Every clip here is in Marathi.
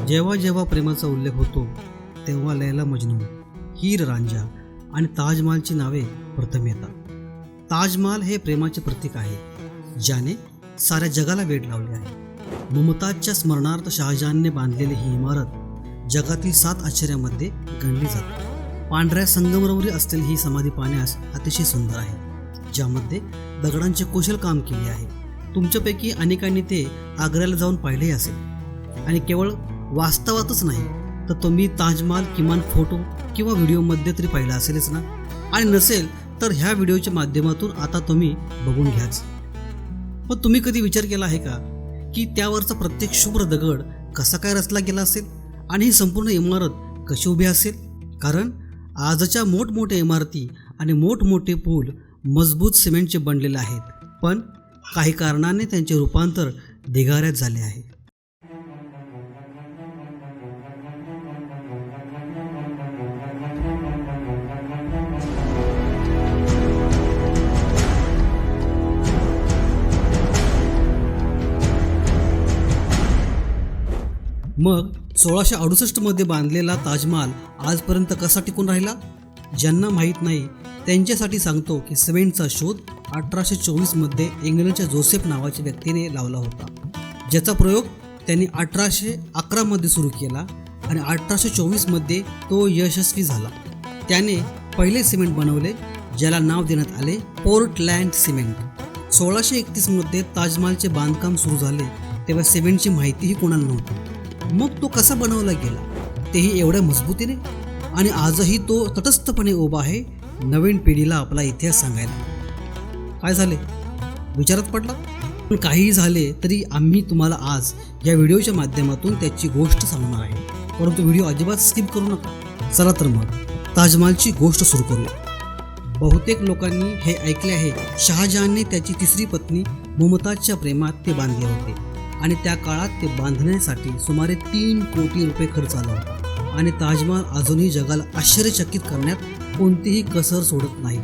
जेव्हा जेव्हा प्रेमाचा उल्लेख होतो तेव्हा लैला मजनू, हीर रांझा आणि ताजमहालची नावे प्रथम येतात. ताजमहाल हे प्रेमाचे प्रतीक आहे, ज्याने साऱ्या जगाला वेड लावले आहे. मुमताजच्या स्मरणार्थ शहाजहानने बांधलेली ही इमारत जगातील 7 आश्चर्यामध्ये गणली जाते. पांढऱ्या संगमरवरी असलेली ही समाधी पाहण्यास अतिशय सुंदर आहे, ज्यामध्ये दगडांचे कुशल काम केले आहे. तुमच्यापैकी अनेकांनी ते आग्र्याला जाऊन पाहिलेही असेल आणि केवळ वास्तवातच नाही तर तुम्ही ताजमहाल किमान फोटो किंवा व्हिडिओमध्ये तरी पाहिला असेलच ना. आणि नसेल तर ह्या व्हिडिओच्या माध्यमातून आता तुम्ही बघून घ्याच. पण तुम्ही कधी विचार केला आहे का की त्यावरचा प्रत्येक शुभ्र दगड कसा काय रचला गेला असेल आणि ही संपूर्ण इमारत कशी उभी असेल? कारण आजच्या मोठमोठ्या इमारती आणि मोठमोठे पूल मजबूत सिमेंटचे बनलेले आहेत, पण काही कारणाने त्यांचे रूपांतर ढिगाऱ्यात झाले आहे. मग 1668 मध्ये बांधलेला ताजमहाल आजपर्यंत कसा टिकून राहिला? ज्यांना माहीत नाही त्यांच्यासाठी सांगतो की सिमेंटचा शोध 1824 मध्ये इंग्लंडच्या जोसेफ नावाच्या व्यक्तीने लावला होता, ज्याचा प्रयोग त्यांनी 1811 मध्ये सुरू केला आणि 1824 मध्ये तो यशस्वी झाला. त्याने पहिले सिमेंट बनवले, ज्याला नाव देण्यात आले पोर्टलँड सिमेंट. 1631 मध्ये ताजमहालचे बांधकाम सुरू झाले तेव्हा सिमेंटची माहितीही कोणाला नव्हती. मग तो कसा बनवला गेला, तेही एवढ्या मजबूतीने, आणि आजही तो तटस्थपणे उभा आहे नवीन पिढीला आपला इतिहास सांगायला. काय झाले, विचारात पडला? पण काहीही झाले तरी आम्ही तुम्हाला आज या व्हिडिओच्या माध्यमातून त्याची गोष्ट सांगणार आहे, परंतु व्हिडिओ अजिबात स्किप करू नका. चला तर मग ताजमहालची गोष्ट सुरू करू. बहुतेक लोकांनी हे ऐकले आहे, शहाजहानने त्याची तिसरी पत्नी मुमताजच्या प्रेमात ते बांधले होते आणि त्या काळात ते बांधण्यासाठी सुमारे 3 कोटी रुपये खर्च आला होता. आणि ताजमहाल अजूनही जगाला आश्चर्यचकित करण्यात कोणतीही कसर सोडत नाही.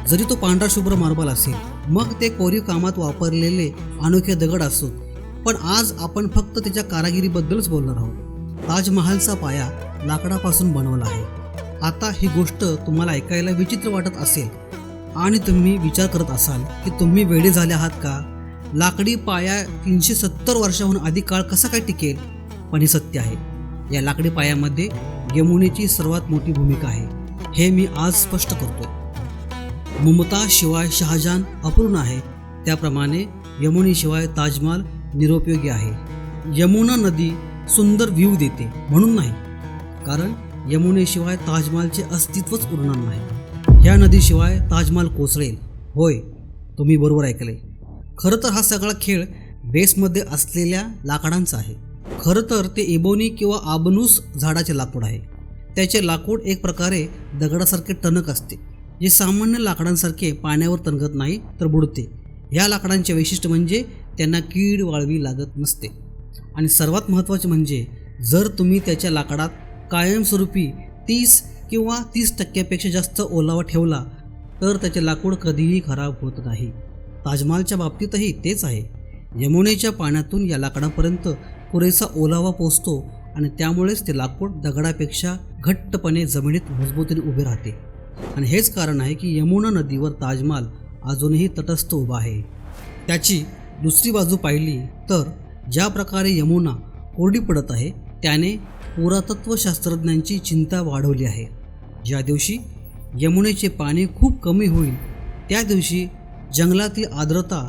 जरी तो पांढरा शुभ्र मार्बल असेल, मग ते कोरीव कामात वापरलेले अनोखे दगड असोत, पण आज आपण फक्त त्याच्या कारागिरीबद्दलच बोलणार आहोत. ताजमहालचा पाया लाकडापासून बनवला आहे. आता ही गोष्ट तुम्हाला ऐकायला विचित्र वाटत असेल आणि तुम्ही विचार करत असाल की तुम्ही वेडे झाले आहात का? लाकडी पाया 370 वर्षाहून अधिक काळ कसा काय टिकेल? पण हे सत्य आहे. या लाकडी पायामध्ये यमुनेची सर्वात मोठी भूमिका आहे, हे मी आज स्पष्ट करतो. मुमताज शिवाय शहाजहान अपूर्ण आहे, त्याप्रमाणे यमुनेशिवाय ताजमहाल निरुपयोगी आहे. यमुना नदी सुंदर व्ह्यू देते म्हणून नाही, कारण यमुनेशिवाय ताजमहालचे अस्तित्वच उरणार नाही. ह्या नदीशिवाय ताजमहाल कोसळेल. होय, तुम्ही बरोबर ऐकले. खरं तर हा सगळा खेळ बेसमध्ये असलेल्या लाकडांचा आहे. खरं तर ते इबोनी किंवा आबनूस झाडाचे लाकूड आहे. त्याचे लाकूड एक प्रकारे दगडासारखे टणक असते, जे सामान्य लाकडांसारखे पाण्यावर तणगत नाही तर बुडते. ह्या लाकडांचे वैशिष्ट्य म्हणजे त्यांना कीड वाळवी लागत नसते. आणि सर्वात महत्त्वाचे म्हणजे जर तुम्ही त्याच्या लाकडात कायमस्वरूपी 30 किंवा 30% जास्त ओलावा ठेवला तर त्याचे लाकूड कधीही खराब होत नाही. ताजमहालच्या बाबतीतही तेच आहे. यमुनेच्या पाण्यातून या लाकडापर्यंत पुरेसा ओलावा पोचतो आणि त्यामुळेच ते लाकूड दगडापेक्षा घट्टपणे जमिनीत मजबूतीने उभे राहते. आणि हेच कारण आहे की यमुना नदीवर ताजमहाल अजूनही तटस्थ उभा आहे. त्याची दुसरी बाजू पाहिली तर ज्या प्रकारे यमुना कोरडी पडत आहे त्याने पुरातत्वशास्त्रज्ञांची चिंता वाढवली आहे. ज्या दिवशी यमुनेचे पाणी खूप कमी होईल त्या दिवशी जंगलातील आर्द्रता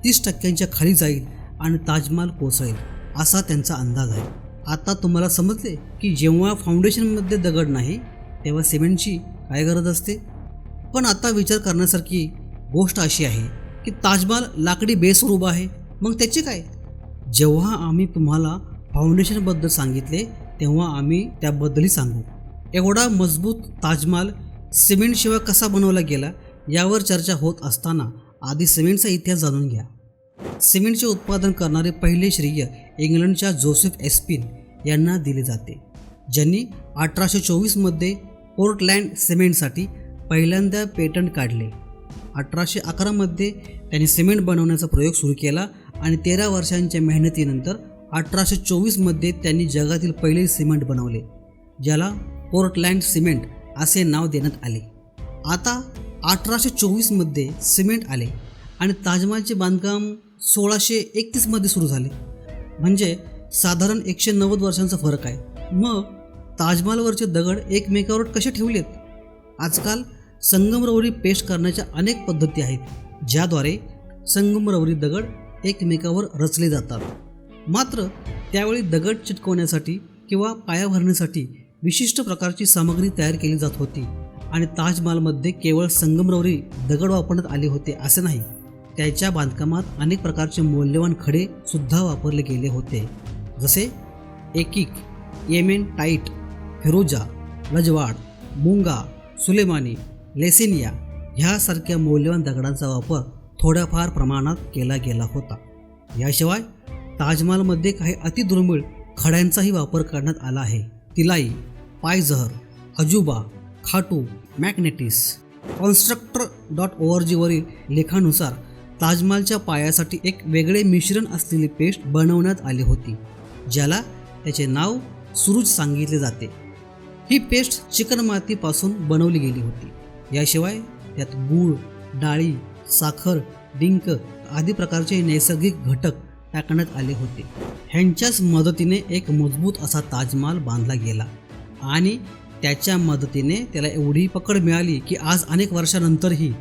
30% खाली जाईल आणि ताजमहाल कोसळेल, असा त्यांचा अंदाज आहे. आता तुम्हाला समजले की जेव्हा फाउंडेशनमध्ये दगड नाही तेव्हा सिमेंटची काय गरज असते. पण आता विचार करण्यासारखी गोष्ट अशी आहे की ताजमहाल लाकडी बेसवर उभा आहे, मग त्याचे काय? जेव्हा आम्ही तुम्हाला फाउंडेशनबद्दल सांगितले तेव्हा आम्ही त्याबद्दलही सांगू. एवढा मजबूत ताजमहाल सिमेंटशिवाय कसा बनवला गेला यावर चर्चा होत असताना आधी सिमेंटचा इतिहास जाणून घ्या. सिमेंटचे उत्पादन करणारे पहिले श्रेय इंग्लंडच्या जोसेफ एस्पिन यांना दिले जाते, ज्यांनी 1824 मध्ये पोर्टलँड सिमेंटसाठी पहिल्यांदा पेटंट काढले. 1811 मध्ये त्यांनी सिमेंट बनवण्याचा प्रयोग सुरू केला आणि 13 वर्षांच्या मेहनतीनंतर 1824मध्ये त्यांनी जगातील पहिले सिमेंट बनवले, ज्याला पोर्टलँड सिमेंट असे नाव देण्यात आले. आता 1824मध्ये सिमेंट आले आणि ताजमहालचे बांधकाम 1631मध्ये सुरू झाले. म्हणजे साधारण 190 वर्षांचा फरक आहे. मग ताजमहालवरचे दगड एकमेकावर कसे ठेवलेत? आजकाल संगमरवरी पेस्ट करण्याच्या अनेक पद्धती आहेत, ज्याद्वारे संगमरवरी दगड एकमेकावर रचले जातात. मात्र त्यावेळी दगड चिटकवण्यासाठी किंवा पाया भरण्यासाठी विशिष्ट प्रकारची सामग्री तयार केली जात होती आणि ताजमहालमध्ये केवळ संगमरवरी दगड वापरण्यात आले होते असे नाही. त्याच्या बांधकामात अनेक प्रकारचे मौल्यवान खडे सुद्धा वापरले गेले होते, जसे एकिक, येमेन टाईट, फिरोजा, रजवाड, मुंगा, सुलेमानी, लेसिनिया ह्यासारख्या मौल्यवान दगडांचा वापर थोड्याफार प्रमाणात केला गेला होता. याशिवाय ताजमहालमध्ये काही अतिदुर्मिळ खड्यांचाही वापर करण्यात आला आहे. तिलाई, पायझहर, अजुबा, खाटू, मॅग्नेटिस. constructor.org वरील लेखानुसार ताजमहालच्या पायासाठी एक वेगळे मिश्रण असलेली पेस्ट बनवण्यात आली होती, ज्याला त्याचे नाव सुरूज सांगितले जाते. ही पेस्ट चिकणमातीपासून बनवली गेली होती. याशिवाय त्यात गूळ, डाळी, साखर, डिंक आदी प्रकारचे नैसर्गिक घटक टाकण्यात आले होते. ह्यांच्याच मदतीने एक मजबूत असा ताजमहाल बांधला गेला आणि त्याच्या मदतीने त्याला एवढी पकड मिळाली की आज अनेक वर्षानंतरही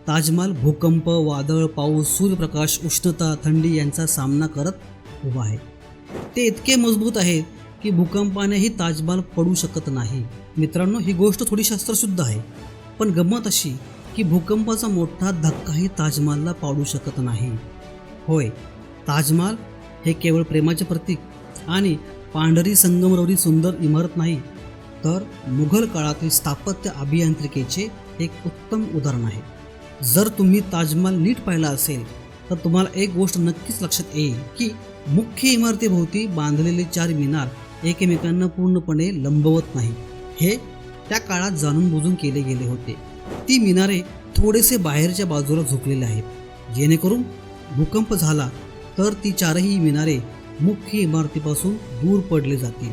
ताजमहाल भूकंप, वादळ, पाऊस, सूर्यप्रकाश, उष्णता, थंडी यांचा सामना करत उभा आहे. ते इतके मजबूत आहेत की भूकंपानेही ताजमहाल पडू शकत नाही. मित्रांनो, ही गोष्ट थोडी शास्त्रशुद्ध आहे, पण गंमत अशी की भूकंपाचा मोठा धक्काही ताजमहालला पाडू शकत नाही. होय, ताजमहाल हे केवळ प्रेमाचे प्रतीक आणि पांढरी संगमरवरी सुंदर इमारत नाही, तर मुघल काळातील स्थापत्य अभियांत्रिकेचे एक उत्तम उदाहरण आहे. जर तुम्ही ताजमहाल नीट पाहिला असेल तर तुम्हाला एक गोष्ट नक्कीच लक्षात येईल की मुख्य इमारतीभोवती बांधलेले 4 मिनार एकमेकांना पूर्णपणे लंबवत नाही. हे त्या काळात जाणून बुजून केले गेले होते. ती मिनारे थोडेसे बाहेरच्या बाजूला झुकलेले आहेत, जेणेकरून भूकंप झाला तर ती 4ही मिनारे मुख्य इमारतीपासून दूर पडले जातील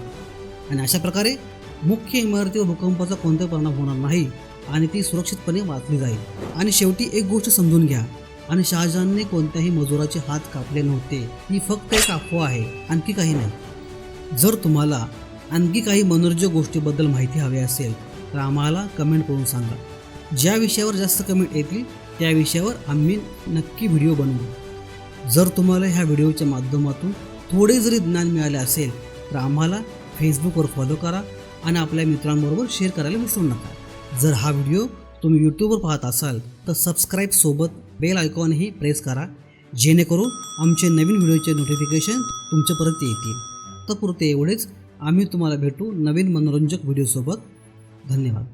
आणि अशा प्रकारे मुख्य इमारतीवर भूकंपाचा कोणताही परिणाम होणार नाही आणि ती सुरक्षितपणे वाचली जाईल. आणि शेवटी एक गोष्ट समजून घ्या, आणि शहाजहानने कोणत्याही मजुराचे हात कापले नव्हते. ही फक्त एक अफवा आहे, आणखी काही नाही. जर तुम्हाला आणखी काही मनोरंजक गोष्टीबद्दल माहिती हवी असेल तर आम्हाला कमेंट करून सांगा. ज्या विषयावर जास्त कमेंट येतील त्या विषयावर आम्ही नक्की व्हिडिओ बनवू. जर तुम्हाला ह्या व्हिडिओच्या माध्यमातून थोडे जरी ज्ञान मिळाले असेल तर आम्हाला फेसबुकवर फॉलो करा आणि आपल्या मित्रांबरोबर शेअर करायला विसरू नका. जर हा व्हिडिओ तुम्ही यूट्यूबवर पाहत असाल तर सबस्क्राईब सोबत बेल आयकॉनही प्रेस करा, जेणेकरून आमचे नवीन व्हिडिओचे नोटिफिकेशन तुमच्यापर्यंत येतील. तर पुरते एवढेच. आम्ही तुम्हाला भेटू नवीन मनोरंजक व्हिडिओसोबत. धन्यवाद.